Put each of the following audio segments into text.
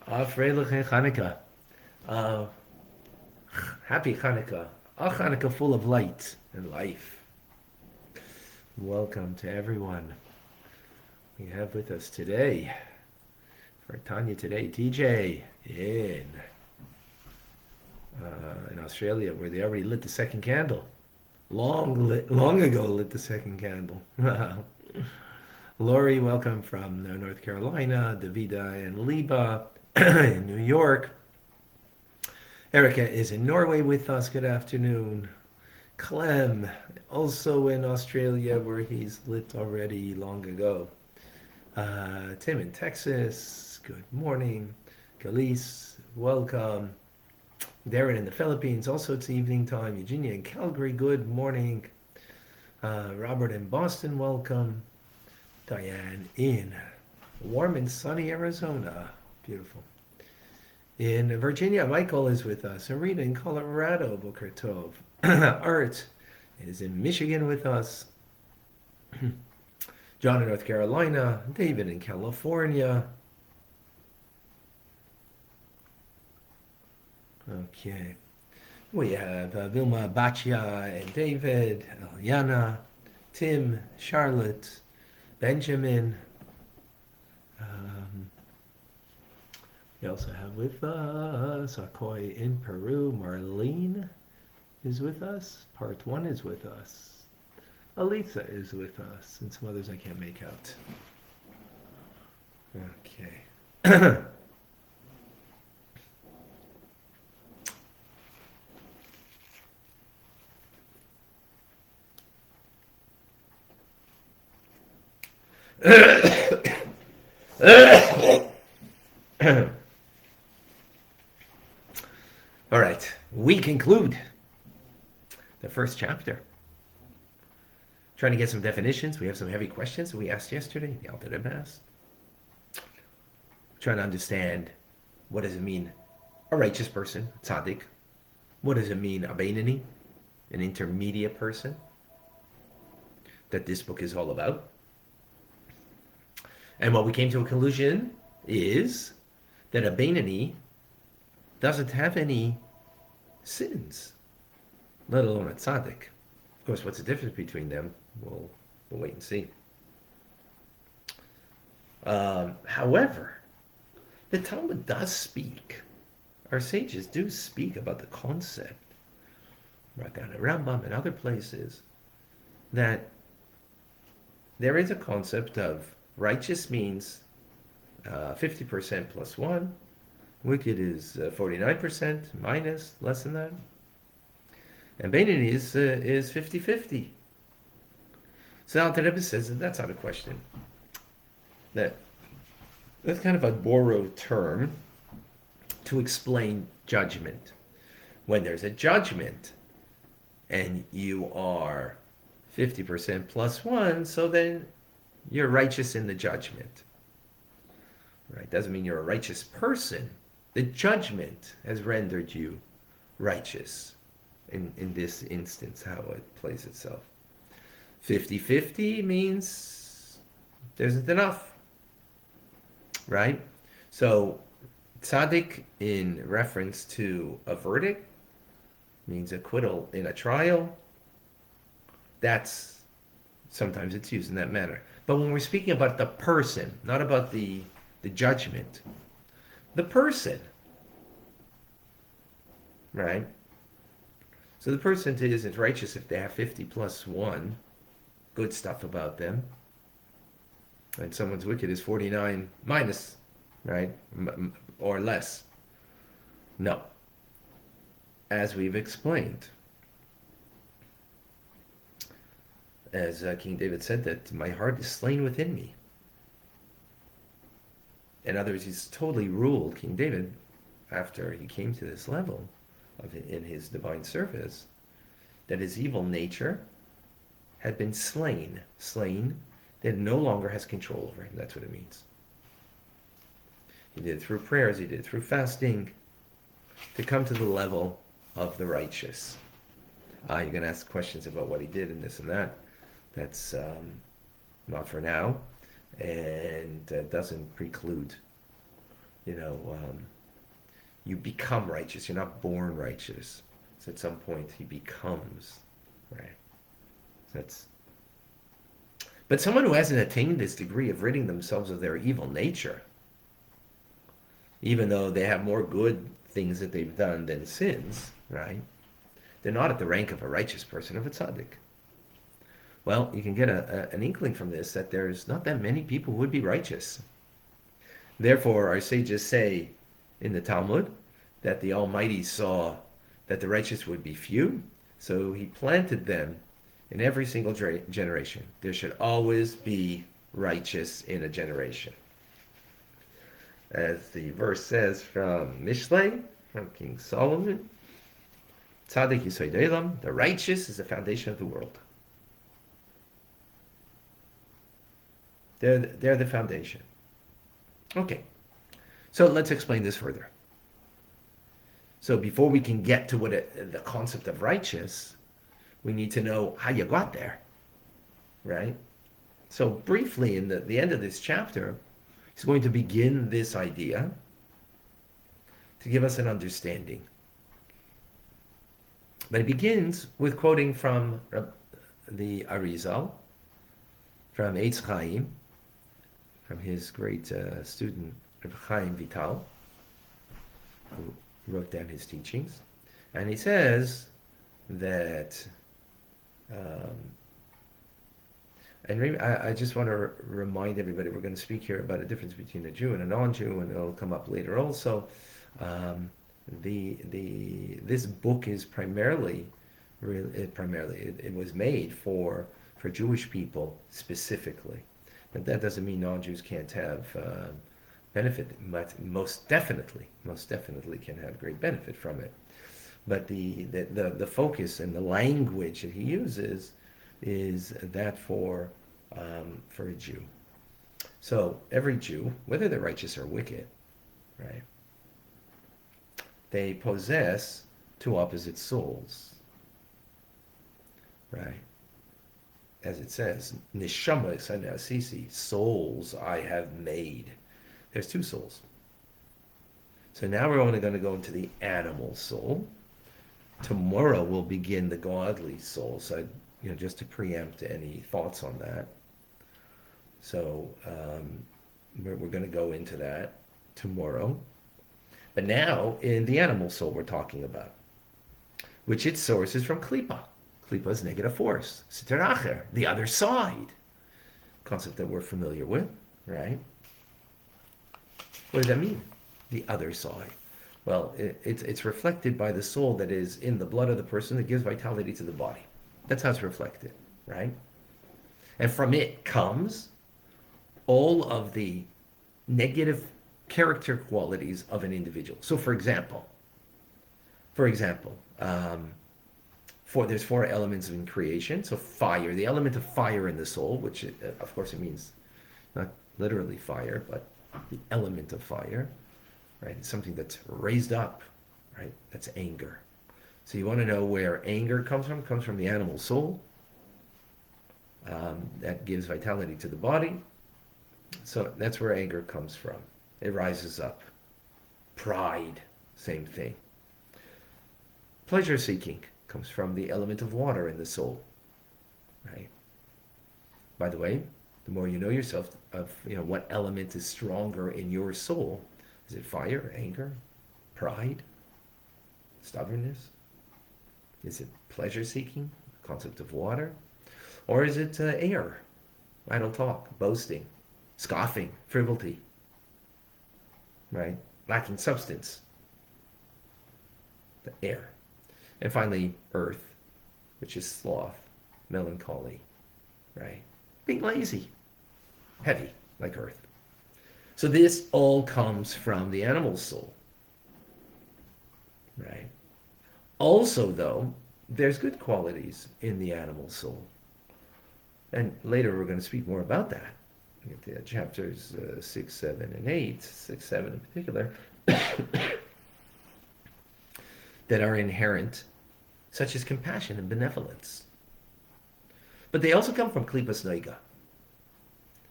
Freilich and Hanukkah. Uh, Happy Hanukkah. A Hanukkah full of light and life. Welcome to everyone we have with us today. For Tanya today, TJ in Australia, where they already lit the second candle. Long ago lit the second candle. Lori, welcome from North Carolina. Davida and Liba in New York. Erica is in Norway with us. Good afternoon. Clem, also in Australia, where he's lit already long ago. Tim in Texas, good morning. Khalees, welcome. Darren in the Philippines, also it's evening time. Eugenia in Calgary, good morning. Robert in Boston, welcome. Diane in warm and sunny Arizona, beautiful. In Virginia, Michael is with us. Arena in Colorado, Boker Tov. Art is in Michigan with us. John in North Carolina. David in California. Okay. We have Vilma, Bachia, and David, Eliana, Tim, Charlotte, Benjamin. We also have with us Akoy in Peru. Marlene is with us. Part 1 is with us. Alisa is with us. And some others I can't make out. Okay. All right, we conclude the first chapter. Trying to get some definitions. We have some heavy questions that we asked yesterday. The Alter Rebbe asked. Trying to understand, what does it mean, a righteous person, tzaddik? What does it mean, a beinoni, an intermediate person? That this book is all about. And what we came to a conclusion is that a beinoni doesn't have any sins, let alone a tzaddik. Of course, what's the difference between them? We'll wait and see. However, the Talmud does speak. Our sages do speak about the concept, right down at Rambam and other places, that there is a concept of righteous means 50% plus 1. Wicked is 49% minus, less than that. And beinoni is 50-50. So Alter Rebbe says that that's not a question. That's kind of a borrowed term to explain judgment. When there's a judgment and you are 50% plus 1, so then you're righteous in the judgment. Right? Doesn't mean you're a righteous person. The judgment has rendered you righteous in this instance, how it plays itself. 50-50 means there isn't enough. Right? So, tzaddik in reference to a verdict means acquittal in a trial. That's, sometimes it's used in that manner. But when we're speaking about the person, not about the judgment, the person, right? So the person isn't righteous if they have 50 plus 1 good stuff about them, and someone's wicked is 49 minus, right? Or less. No. As we've explained, as King David said, that my heart is slain within me. In other words, he's totally ruled, King David, after he came to this level in his divine service, that his evil nature had been slain, that no longer has control over him. That's what it means. He did it through prayers, he did it through fasting, to come to the level of the righteous. You're going to ask questions about what he did and this and that. That's not for now, and doesn't preclude you know, you become righteous. You're not born righteous. So at some point he becomes, right? That's. But someone who hasn't attained this degree of ridding themselves of their evil nature, even though they have more good things that they've done than sins, right? They're not at the rank of a righteous person, of a tzaddik. Well, you can get an inkling from this that there's not that many people who would be righteous. Therefore, our sages say in the Talmud that the Almighty saw that the righteous would be few, so he planted them in every single generation. There should always be righteous in a generation. As the verse says from Mishlei, from King Solomon, Tzaddik Yisod Olam, the righteous is the foundation of the world. They're the foundation. Okay, so let's explain this further. So before we can get to the concept of righteous, we need to know how you got there, right? So briefly, in the end of this chapter, he's going to begin this idea to give us an understanding. But it begins with quoting from the Arizal, from Eitz Chaim, from his great student, Rabbi Chaim Vital, who wrote down his teachings. And he says that, and I just want to remind everybody, we're going to speak here about a difference between a Jew and a non-Jew, and it'll come up later also. This book is primarily, it was made for Jewish people specifically. But that doesn't mean non-Jews can't have benefit. But most definitely can have great benefit from it. But the focus and the language that he uses is that for a Jew. So every Jew, whether they're righteous or wicked, right, they possess two opposite souls, right? As it says, Neshama Asisi, souls I have made. There's two souls. So now we're only going to go into the animal soul. Tomorrow we'll begin the godly soul. So, just to preempt any thoughts on that. So we're going to go into that tomorrow. But now in the animal soul we're talking about, which its source is from Klippa. Klippa is negative force. Siter acher, the other side. Concept that we're familiar with, right? What does that mean? The other side. Well, it's reflected by the soul that is in the blood of the person that gives vitality to the body. That's how it's reflected, right? And from it comes all of the negative character qualities of an individual. So, for example, there's four elements in creation. So fire, the element of fire in the soul, which of course it means not literally fire, but the element of fire, right? It's something that's raised up, right? That's anger. So you want to know where anger comes from? It comes from the animal soul. That gives vitality to the body. So that's where anger comes from. It rises up. Pride, same thing. Pleasure seeking comes from the element of water in the soul, right? By the way, the more you know yourself, of what element is stronger in your soul. Is it fire, anger, pride, stubbornness? Is it pleasure seeking, concept of water? Or is it air, idle talk, boasting, scoffing, frivolity, right? Lacking substance, the air. And finally, earth, which is sloth, melancholy, right? Being lazy, heavy, like earth. So this all comes from the animal soul, right? Also, though, there's good qualities in the animal soul. And later we're going to speak more about that. Chapters 6, 7, and 8, 6, 7 in particular, that are inherent, such as compassion and benevolence. But they also come from klipas noiga.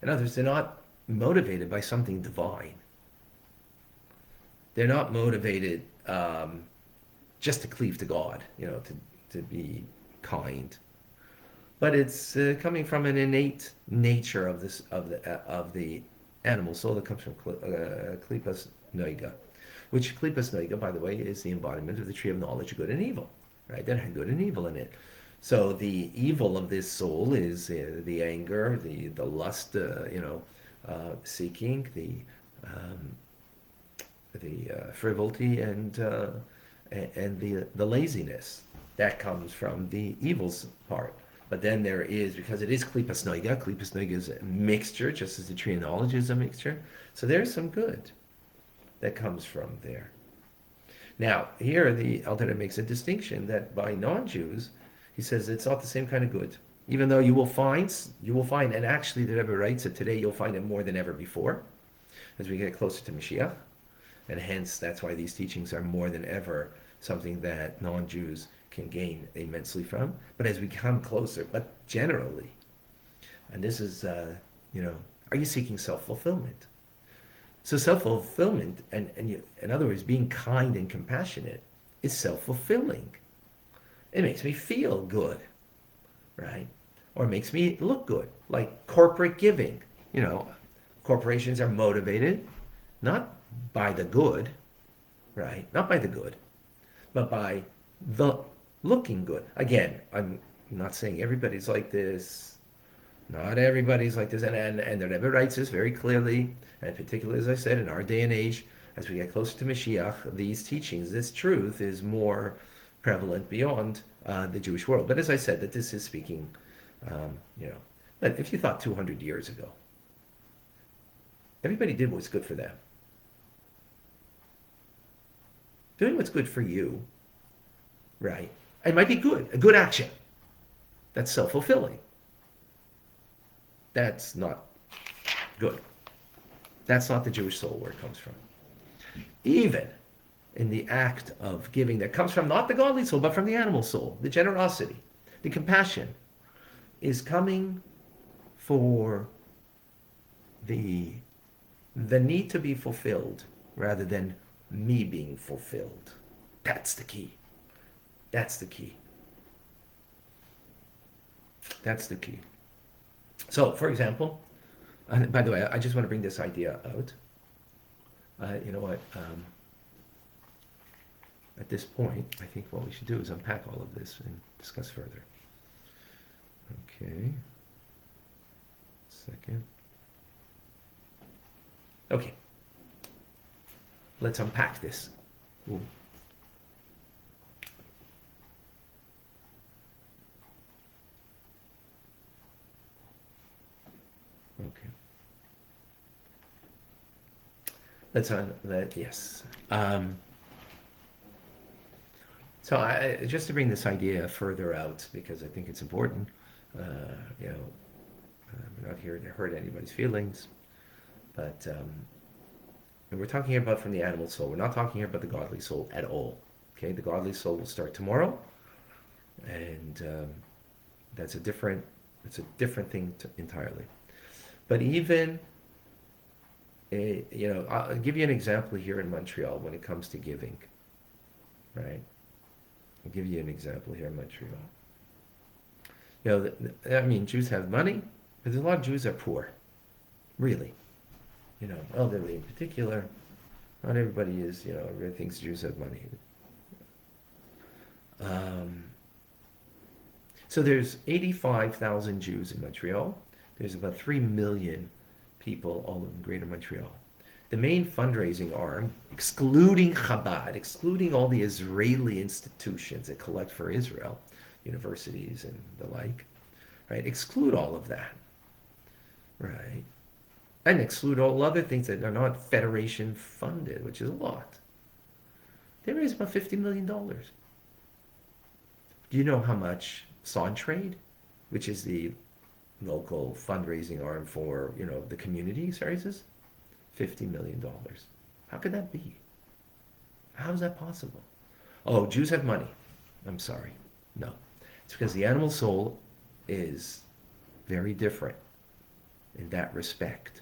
In other words, they're not motivated by something divine. They're not motivated just to cleave to God, to be kind. But it's coming from an innate nature of the animal soul that comes from klipas noiga, which klipas noiga, by the way, is the embodiment of the tree of knowledge of good and evil, right? That had good and evil in it. So the evil of this soul is the anger, the lust, seeking, the frivolity, and the laziness that comes from the evils part. But then there is, because it is klipas noiga is a mixture, just as the tree of knowledge is a mixture. So there's some good that comes from there. Now, here the Alter makes a distinction that by non-Jews, he says it's not the same kind of good. Even though you will find, and actually the Rebbe writes that today you'll find it more than ever before, as we get closer to Mashiach. And hence, that's why these teachings are more than ever something that non-Jews can gain immensely from. But as we come closer, but generally, and this is, are you seeking self-fulfillment? So self-fulfillment, and in other words, being kind and compassionate, is self-fulfilling. It makes me feel good, right? Or it makes me look good, like corporate giving. Corporations are motivated not by the good, right? Not by the good, but by the looking good. Again, I'm not saying everybody's like this. Not everybody's like this. And the Rebbe writes this very clearly, and particularly, as I said, in our day and age, as we get closer to Mashiach, these teachings, this truth is more prevalent beyond the Jewish world. But as I said, that this is speaking, but if you thought 200 years ago, everybody did what's good for them. Doing what's good for you, right? It might be good, a good action. That's self-fulfilling. That's not good. That's not the Jewish soul where it comes from. Even in the act of giving that comes from not the godly soul, but from the animal soul, the generosity, the compassion, is coming for the need to be fulfilled rather than me being fulfilled. That's the key. That's the key. That's the key. So, for example, by the way, I just want to bring this idea out. You know what? At this point, I think what we should do is unpack all of this and discuss further. Okay. Second. Okay. Let's unpack this. Ooh. Okay. Yes. So just to bring this idea further out, because I think it's important, we're not here to hurt anybody's feelings, but and we're talking here about from the animal soul. We're not talking here about the godly soul at all. Okay, the godly soul will start tomorrow, and it's a different thing entirely. But even, I'll give you an example here in Montreal when it comes to giving, right? I'll give you an example here in Montreal. Jews have money, but there's a lot of Jews that are poor, really. Elderly in particular. Not everybody is, everybody thinks Jews have money. So there's 85,000 Jews in Montreal. There's about 3 million people all in Greater Montreal. The main fundraising arm, excluding Chabad, excluding all the Israeli institutions that collect for Israel, universities and the like, right? Exclude all of that, right? And exclude all other things that are not federation funded, which is a lot. They raise about $50 million. Do you know how much Sod Trade, which is the local fundraising arm for, the community, raises? $50 million. How could that be? How is that possible? Oh, Jews have money. I'm sorry. No. It's because the animal soul is very different in that respect.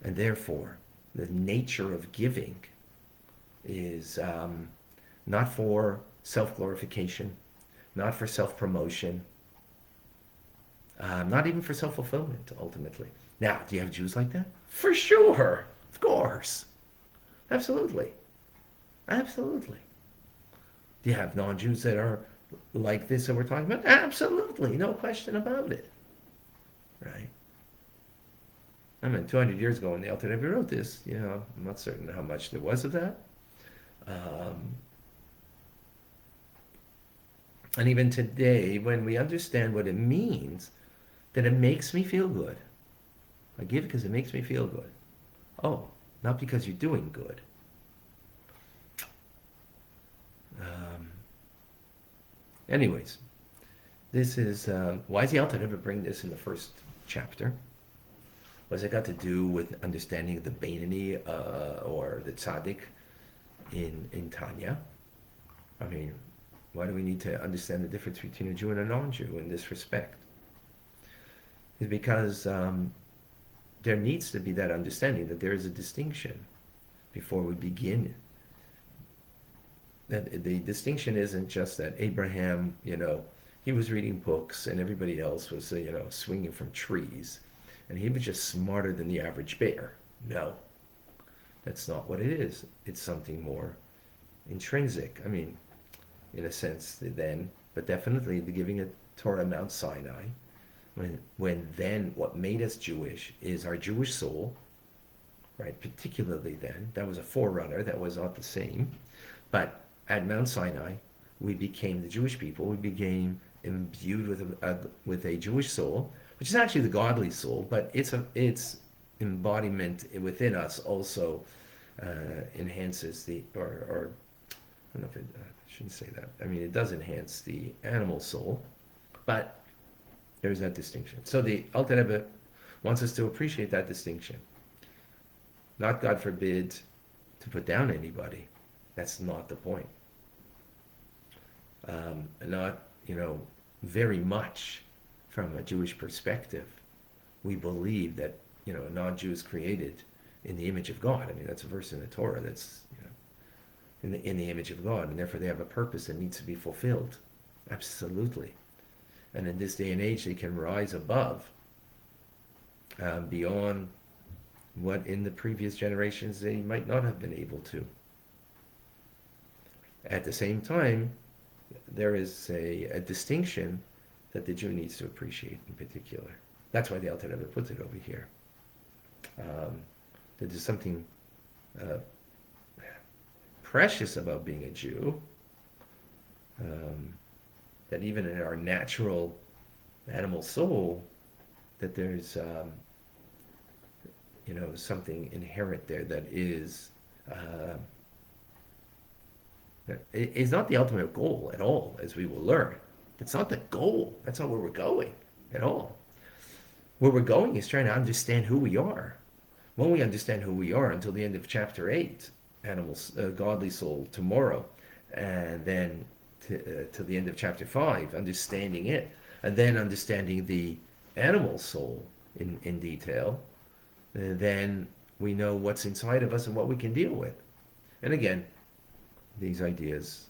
And therefore, the nature of giving is not for self-glorification, not for self-promotion, not even for self-fulfillment, ultimately. Now, do you have Jews like that? For sure. Of course. Absolutely. Absolutely. Do you have non-Jews that are like this that we're talking about? Absolutely. No question about it. Right? I mean, 200 years ago when the Alter Rebbe wrote this, I'm not certain how much there was of that. Um, and even today, when we understand what it means, that it makes me feel good. I give it because it makes me feel good. Oh, not because you're doing good. Anyways, this is, why is the Alter Rebbe bring this in the first chapter? What's it got to do with understanding the Beinoni or the Tzaddik in Tanya? I mean, why do we need to understand the difference between a Jew and a non-Jew in this respect? It's because there needs to be that understanding that there is a distinction before we begin. That the distinction isn't just that Abraham, he was reading books and everybody else was, swinging from trees, and he was just smarter than the average bear. No, that's not what it is. It's something more intrinsic. I mean, in a sense, then, but definitely the giving a Torah Mount Sinai. When then what made us Jewish is our Jewish soul, right? Particularly then, that was a forerunner, that was not the same. But at Mount Sinai, we became the Jewish people. We became imbued with a Jewish soul, which is actually the godly soul, but its embodiment within us also enhances or I don't know if I shouldn't say that. I mean, it does enhance the animal soul, but there's that distinction. So the Alter Rebbe wants us to appreciate that distinction. Not, God forbid, to put down anybody. That's not the point. Not, very much from a Jewish perspective. We believe that, a non-Jew is created in the image of God. I mean, that's a verse in the Torah that's, in the image of God, and therefore they have a purpose that needs to be fulfilled. Absolutely. And in this day and age, they can rise above, beyond what in the previous generations they might not have been able to. At the same time, there is a distinction that the Jew needs to appreciate in particular. That's why the Alter Rebbe puts it over here. That there's something precious about being a Jew, that even in our natural animal soul, that there's something inherent there that is not the ultimate goal at all, as we will learn. It's not the goal. That's not where we're going at all. Where we're going is trying to understand who we are. When we understand who we are until the end of chapter 8, animals, godly soul, tomorrow, and then to the end of chapter 5, understanding it, and then understanding the animal soul in detail, then we know what's inside of us and what we can deal with. And again, these ideas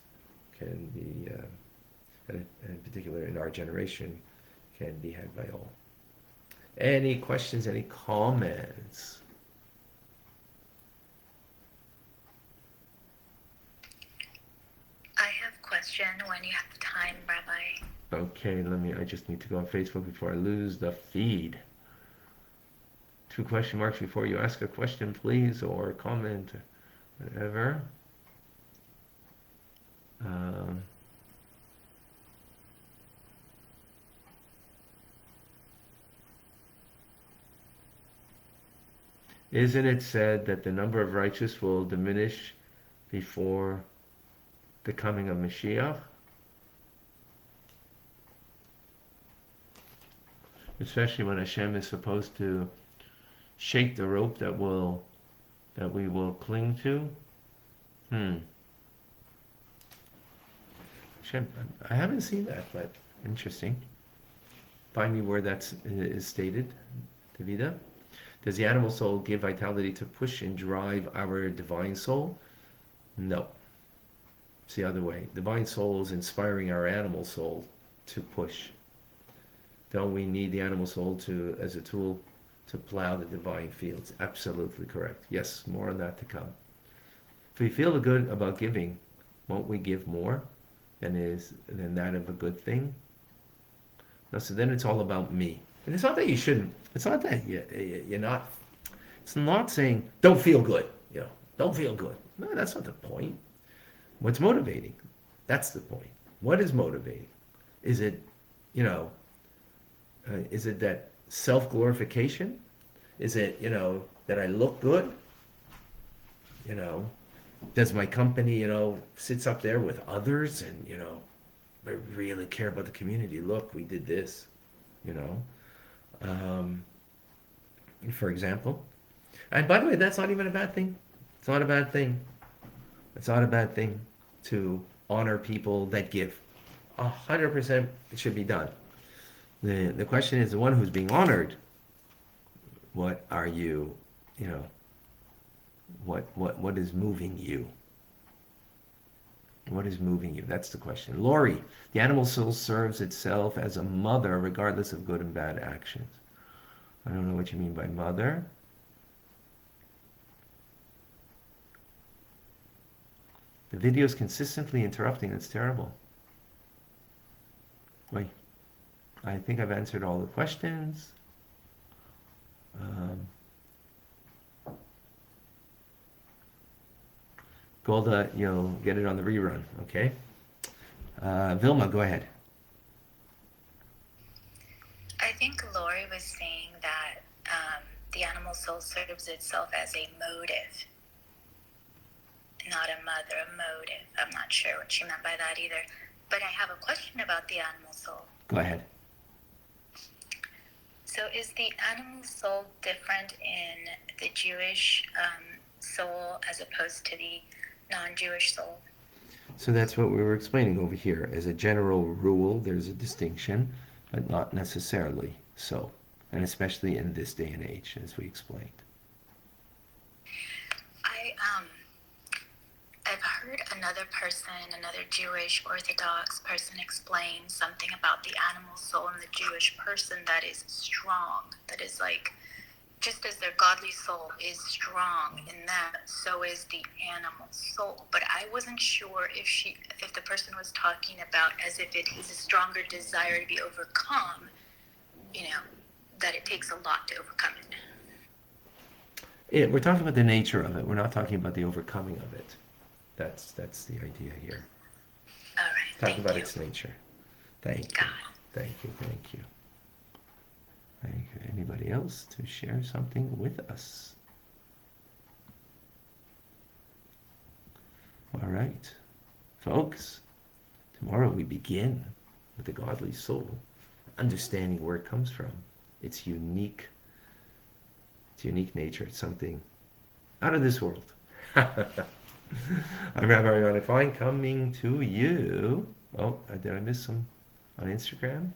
can be, and in particular in our generation, can be had by all. Any questions, any comments? I have a question when you have time, Rabbi. Okay, I just need to go on Facebook before I lose the feed. 2 question marks before you ask a question, please, or comment, whatever. Isn't it said that the number of righteous will diminish before the coming of Mashiach? Especially when Hashem is supposed to shake the rope that we will cling to. Hashem, I haven't seen that, but interesting. Find me where that is stated, Davida. Does the animal soul give vitality to push and drive our divine soul? No. It's the other way. Divine soul is inspiring our animal soul to push. Don't we need the animal soul to as a tool to plow the divine fields? Absolutely correct. Yes, more on that to come. If we feel good about giving, won't we give more than that of a good thing? No, so then it's all about me. And it's not that you shouldn't. It's not that you're not. It's not saying don't feel good. You know, don't feel good. No, that's not the point. What's motivating? That's the point. What is motivating? Is it, you know, is it that self-glorification? Is it, that I look good? You know, does my company, sits up there with others and, I really care about the community. Look, we did this, you know. Um, for example. And by the way, that's not even a bad thing. It's not a bad thing. It's not a bad thing to honor people that give. 100% it should be done. The question is the one who's being honored. What are you, what is moving you? What is moving you? That's the question. Lori, the animal soul serves itself as a mother regardless of good and bad actions. I don't know what you mean by mother. The video is consistently interrupting. It's terrible. Wait. I think I've answered all the questions. Golda, you'll get it on the rerun, okay? Vilma, go ahead. I think Lori was saying that the animal soul serves itself as a motive, not a mother, a motive. I'm not sure what she meant by that either. But I have a question about the animal soul. Go ahead. So is the animal soul different in the Jewish soul as opposed to the non-Jewish soul? So that's what we were explaining over here. As a general rule, there's a distinction, but not necessarily so. And especially in this day and age, as we explained. I've heard another Jewish Orthodox person explain something about the animal soul in the Jewish person that is strong, that is like, just as their godly soul is strong in that, so is the animal soul. But I wasn't sure if the person was talking about as if it is a stronger desire to be overcome, that it takes a lot to overcome it. We're talking about the nature of it. We're not talking about the overcoming of it. That's the idea here. All right. Talking about its nature. Thank you. God. Thank you. Anybody else to share something with us? All right, folks. Tomorrow we begin with the godly soul, understanding where it comes from, its unique nature. It's something out of this world. I'm Rabbi Ronnie Fine coming to you. Oh, did I miss some on Instagram?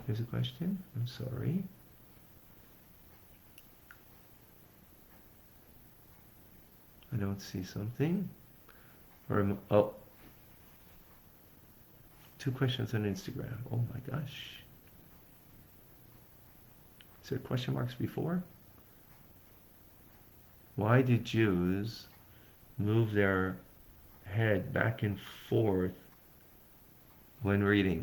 There's a question. I'm sorry. I don't see something. Oh. 2 questions on Instagram. Oh my gosh. Is there question marks before? Why do Jews move their head back and forth when reading?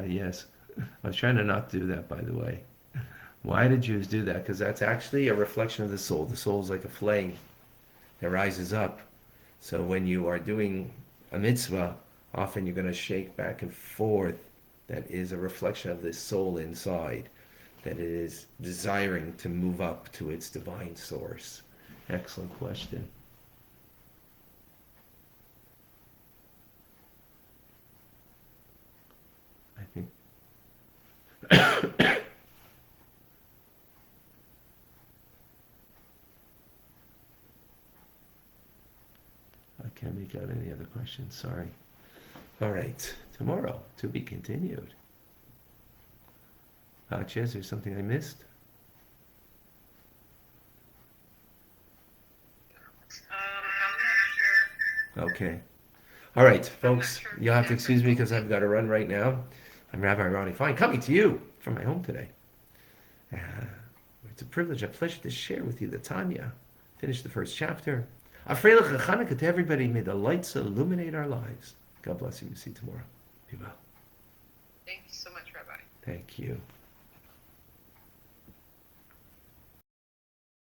Yes. I was trying to not do that, by the way. Why do Jews do that? Because that's actually a reflection of the soul. The soul is like a flame that rises up. So when you are doing a mitzvah, often you're going to shake back and forth. That is a reflection of the soul inside, that it is desiring to move up to its divine source. Excellent question. I think I can't make out any other questions, sorry. All right, tomorrow, to be continued. Ches, there's something I missed? I'm not sure. Okay. All right, I'm not folks, sure if you'll you have to guys are excuse me because I've closing. got to run right now. I'm Rabbi Ronnie Fine, coming to you from my home today. Uh, it's a privilege, a pleasure to share with you the Tanya. Finish the first chapter. A Freilich Chanukah to everybody. May the lights illuminate our lives. God bless you. We'll see you tomorrow. Be well. Thank you so much, Rabbi. Thank you.